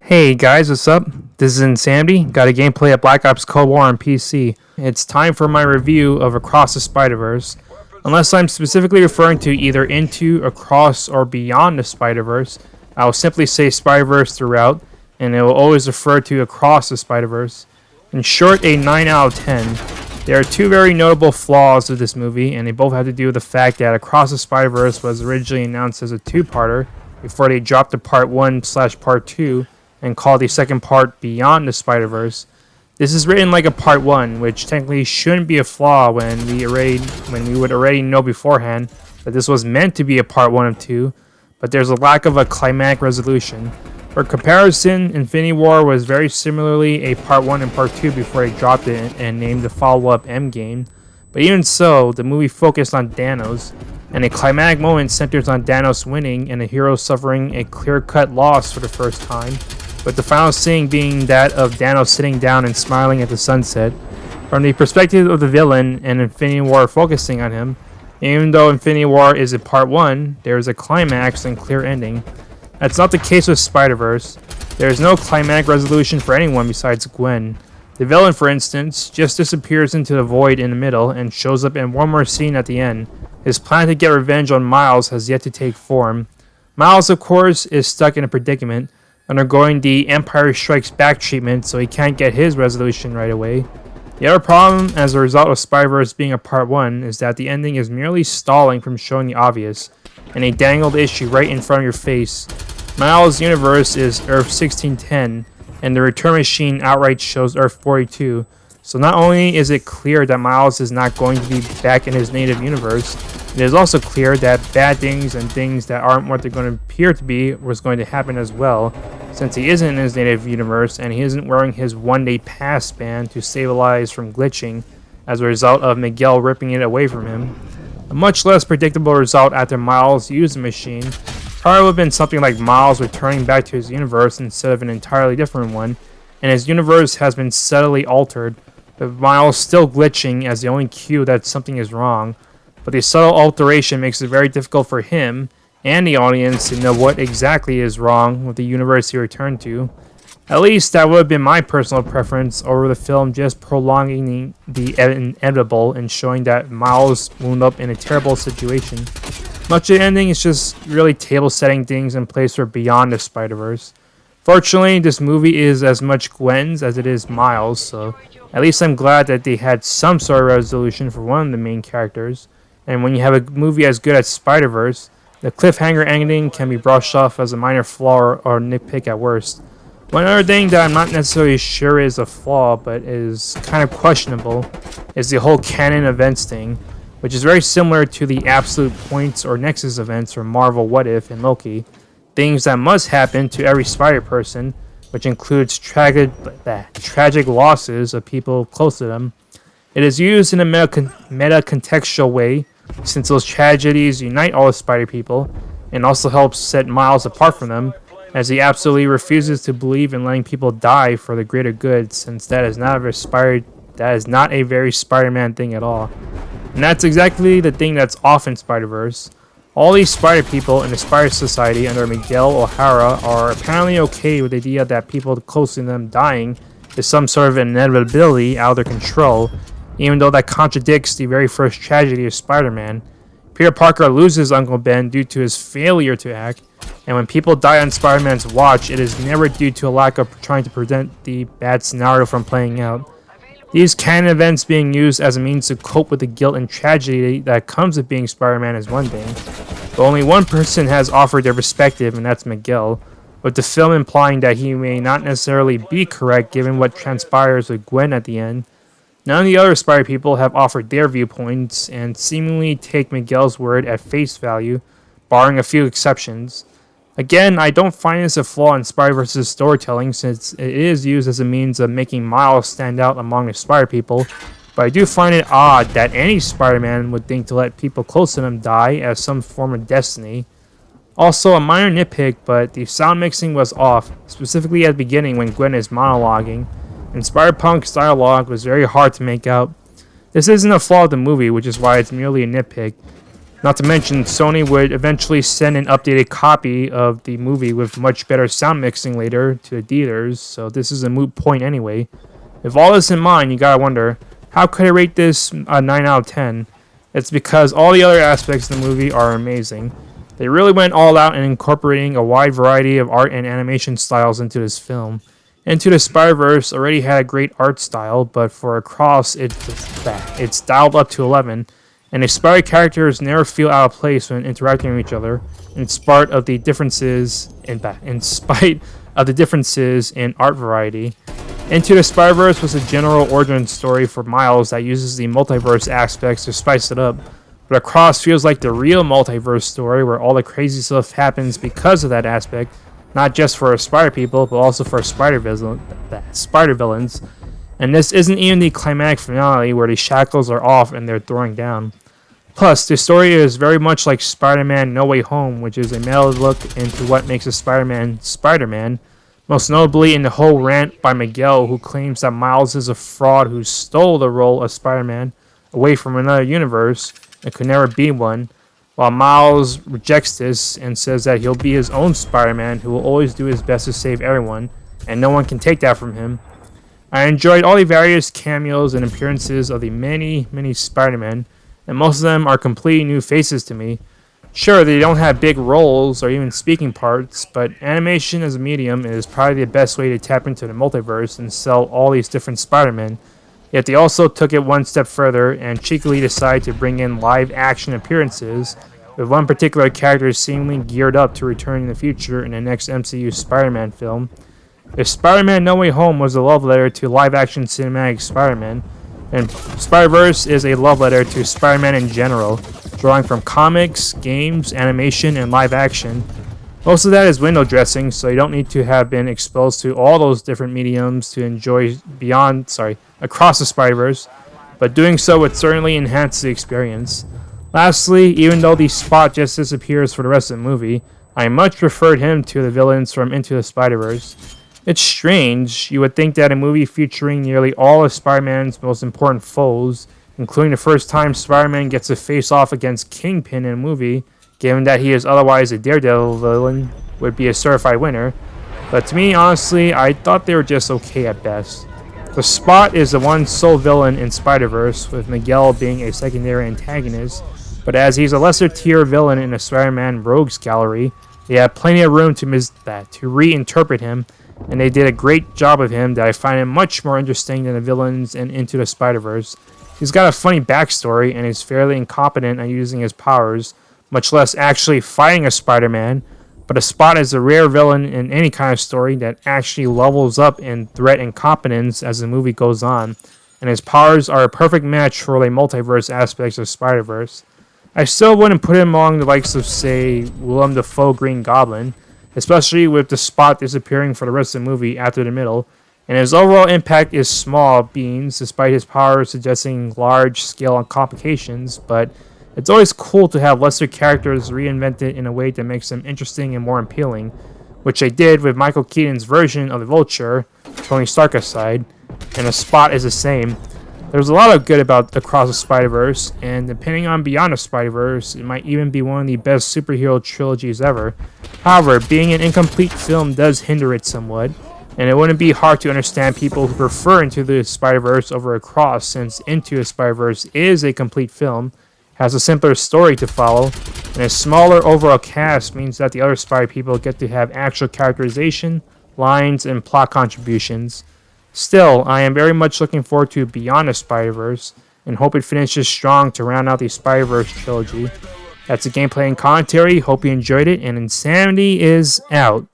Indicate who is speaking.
Speaker 1: Hey guys, what's up? This is Insanity. Got a gameplay of Black Ops Cold War on PC. It's time for my review of Across the Spiderverse. Unless I'm specifically referring to either into, across, or beyond the Spiderverse, I will simply say Spiderverse throughout, and it will always refer to Across the Spiderverse. In short, a 9 out of 10. There are two very notable flaws of this movie, and they both have to do with the fact that Across the Spiderverse was originally announced as a two-parter before they dropped the Part 1/Part 2 and called the second part Beyond the Spider-Verse. This is written like a part 1, which technically shouldn't be a flaw when we would already know beforehand that this was meant to be a part 1 of 2, but there's a lack of a climatic resolution. For comparison, Infinity War was very similarly a part 1 and part 2 before they dropped it and named the follow-up Endgame. But even so, the movie focused on Thanos, and a climatic moment centers on Thanos winning and the hero suffering a clear-cut loss for the first time, with the final scene being that of Thanos sitting down and smiling at the sunset. From the perspective of the villain and Infinity War focusing on him, even though Infinity War is a part 1, there is a climax and clear ending. That's not the case with Spider-Verse. There is no climatic resolution for anyone besides Gwen. The villain, for instance, just disappears into the void in the middle and shows up in one more scene at the end. His plan to get revenge on Miles has yet to take form. Miles, of course, is stuck in a predicament, undergoing the Empire Strikes Back treatment, so he can't get his resolution right away. The other problem, as a result of Spider-Verse being a part 1, is that the ending is merely stalling from showing the obvious, and a dangled issue right in front of your face. Miles' universe is Earth 1610, and the return machine outright shows Earth 42, so not only is it clear that Miles is not going to be back in his native universe, it is also clear that bad things and things that aren't what they're going to appear to be was going to happen as well, since he isn't in his native universe and he isn't wearing his one-day pass band to stabilize from glitching as a result of Miguel ripping it away from him. A much less predictable result after Miles used the machine probably would have been something like Miles returning back to his universe instead of an entirely different one, and his universe has been subtly altered, but Miles still glitching as the only cue that something is wrong. But the subtle alteration makes it very difficult for him and the audience to know what exactly is wrong with the universe he returned to. At least that would have been my personal preference over the film just prolonging the inevitable and showing that Miles wound up in a terrible situation. Much of the ending is just really table setting things in place for Beyond the Spider-Verse. Fortunately, this movie is as much Gwen's as it is Miles, so at least I'm glad that they had some sort of resolution for one of the main characters. And when you have a movie as good as Spider-Verse, the cliffhanger ending can be brushed off as a minor flaw or nitpick at worst. One other thing that I'm not necessarily sure is a flaw, but is kind of questionable, is the whole canon events thing, which is very similar to the absolute points or nexus events from Marvel What If and Loki, things that must happen to every Spider-Person, which includes tragic losses of people close to them. It is used in a meta-contextual way, since those tragedies unite all the Spider people, and also helps set Miles apart from them, as he absolutely refuses to believe in letting people die for the greater good, since that is not a very Spider-Man thing at all. And that's exactly the thing that's off in Spider-Verse. All these Spider people in the Spider Society under Miguel O'Hara are apparently okay with the idea that people close to them dying is some sort of inevitability out of their control, even though that contradicts the very first tragedy of Spider-Man. Peter Parker loses Uncle Ben due to his failure to act, and when people die on Spider-Man's watch, it is never due to a lack of trying to prevent the bad scenario from playing out. These canon events being used as a means to cope with the guilt and tragedy that comes with being Spider-Man is one thing, but only one person has offered their perspective, and that's Miguel, with the film implying that he may not necessarily be correct given what transpires with Gwen at the end. None of the other Spider people have offered their viewpoints and seemingly take Miguel's word at face value, barring a few exceptions. Again, I don't find this a flaw in Spider-Verse's storytelling since it is used as a means of making Miles stand out among the Spider people, but I do find it odd that any Spider-Man would think to let people close to them die as some form of destiny. Also, a minor nitpick, but the sound mixing was off, specifically at the beginning when Gwen is monologuing, and Spider-Punk's dialogue was very hard to make out. This isn't a flaw of the movie, which is why it's merely a nitpick. Not to mention, Sony would eventually send an updated copy of the movie with much better sound mixing later to the theaters, so this is a moot point anyway. With all this in mind, you gotta wonder, how could I rate this a 9 out of 10? It's because all the other aspects of the movie are amazing. They really went all out in incorporating a wide variety of art and animation styles into this film. Into the Spiderverse already had a great art style, but for Across, it's dialed up to 11, and the Spider characters never feel out of place when interacting with each other, in spite of the differences in art variety. Into the Spider-Verse was a general origin story for Miles that uses the multiverse aspects to spice it up, but Across feels like the real multiverse story where all the crazy stuff happens because of that aspect, not just for Spider people, but also for Spider villains. And this isn't even the climatic finale where the shackles are off and they're throwing down. Plus, the story is very much like Spider-Man No Way Home, which is a mellow look into what makes a Spider-Man Spider-Man, most notably in the whole rant by Miguel, who claims that Miles is a fraud who stole the role of Spider-Man away from another universe and could never be one, while Miles rejects this and says that he'll be his own Spider-Man who will always do his best to save everyone, and no one can take that from him. I enjoyed all the various cameos and appearances of the many, many Spider-Men, and most of them are completely new faces to me. Sure, they don't have big roles or even speaking parts, but animation as a medium is probably the best way to tap into the multiverse and sell all these different Spider-Men. Yet they also took it one step further and cheekily decided to bring in live action appearances, with one particular character seemingly geared up to return in the future in the next MCU Spider-Man film. If Spider-Man No Way Home was a love letter to live action cinematic Spider-Man, and Spider-Verse is a love letter to Spider-Man in general, drawing from comics, games, animation, and live action. Most of that is window dressing, so you don't need to have been exposed to all those different mediums to enjoy Across the Spider-Verse, but doing so would certainly enhance the experience. Lastly, even though the Spot just disappears for the rest of the movie, I much preferred him to the villains from Into the Spider-Verse. It's strange, you would think that a movie featuring nearly all of Spider-Man's most important foes, including the first time Spider-Man gets to face off against Kingpin in a movie, given that he is otherwise a Daredevil villain, would be a certified winner. But to me, honestly, I thought they were just okay at best. The Spot is the one sole villain in Spider-Verse, with Miguel being a secondary antagonist, but as he's a lesser tier villain in the Spider-Man Rogues Gallery, they have plenty of room to reinterpret him, and they did a great job of him that I find him much more interesting than the villains in Into the Spider-Verse. He's got a funny backstory and is fairly incompetent at using his powers, much less actually fighting a Spider-Man, but a Spot is a rare villain in any kind of story that actually levels up in threat and competence as the movie goes on, and his powers are a perfect match for the multiverse aspects of Spider-Verse. I still wouldn't put him among the likes of, say, Willem Dafoe Green Goblin, especially with the Spot disappearing for the rest of the movie after the middle, and his overall impact is small beans despite his powers suggesting large-scale complications, but it's always cool to have lesser characters reinvented in a way that makes them interesting and more appealing, which they did with Michael Keaton's version of the Vulture, Tony Stark aside, and the Spot is the same. There's a lot of good about Across the Spider-Verse, and depending on Beyond the Spider-Verse, it might even be one of the best superhero trilogies ever. However, being an incomplete film does hinder it somewhat, and it wouldn't be hard to understand people who prefer Into the Spider-Verse over Across, since Into the Spider-Verse is a complete film, has a simpler story to follow, and a smaller overall cast means that the other Spider people get to have actual characterization, lines, and plot contributions. Still, I am very much looking forward to Beyond the Spider-Verse, and hope it finishes strong to round out the Spider-Verse trilogy. That's the gameplay and commentary, hope you enjoyed it, and Insanity is out.